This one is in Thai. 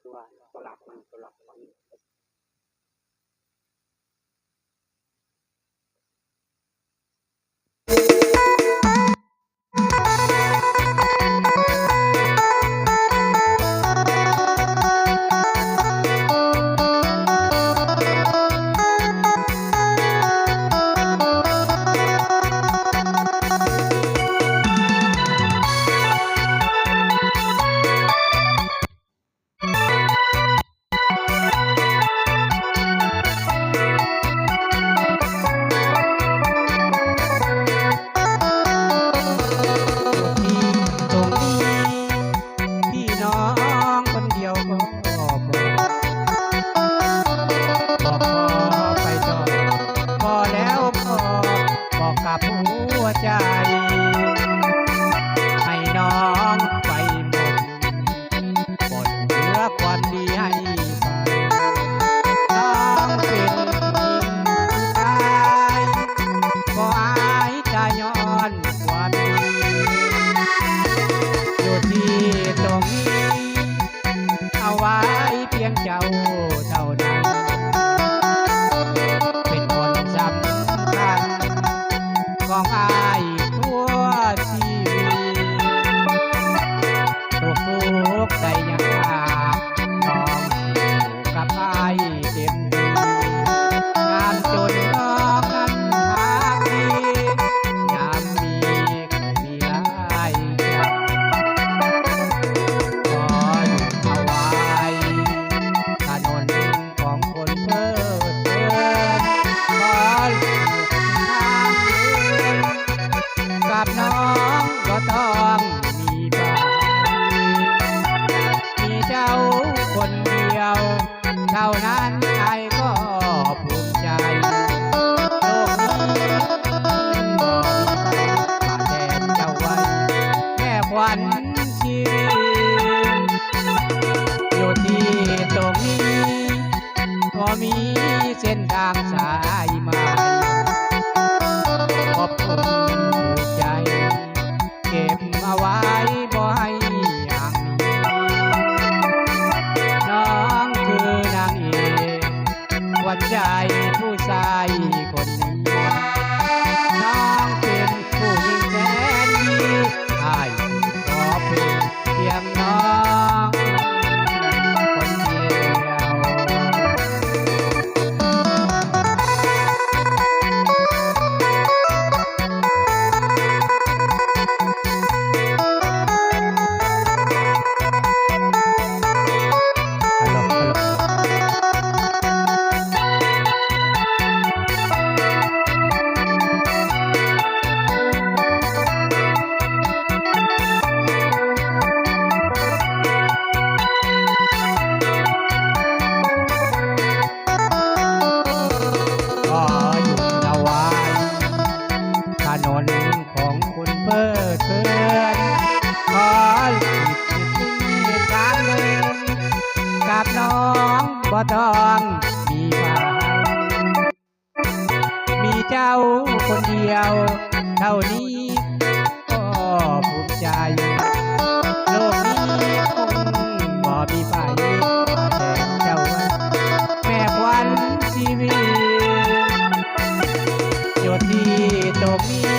ตัวสลับมันสลับมันใจให้น้องไปหมดหมดเหลือความดีให้ไปน้องเป็นหญิงชายก็อายจะย้อนความดีอยู่ที่ตรงนี้เอาไว้เพียงเจ้าเท่านั้นเป็นคนสำคัญของอายทั่วชีวิตทุกใจยังอาบน้องอยู่กับอายเต็มที่งานจนน้องนั้นหาดียามมีก็มีหลายอย่างขออยู่เอาไว้ถนนของคนเพ้อเพ้อขอกับน้องก็ต้องมีบ้านมีเจ้าคนเดียวเท่านั้นใครก็ภูมิใจโลกนี้บ่มีมาแทนเจ้าไว้แม่ขวัญชีวิตอยู่ที่ตรงนี้ก็มีเส้นทางสายใหม่ขอบคุณใจเก็บเอาไว้บ่ให้อย่างนี้น้องคือนางเอกหัวใจผู้ชายคนนี้น้องเป็นผู้หญิงแสนดีอ้ายขอเป็นเพียงน้องคนเดียวถนนของคุณเพื่อเกินขอหลีกที่ทางเดินกับน้องบ่ต้องมีภามีเจ้าคนเดียวเท่านี้ก็ภูมิใจโลกนี้คงบ่มีไผมาแทนเจ้าแม่ขวัญชีวิตอยู่ที่ตรงนี้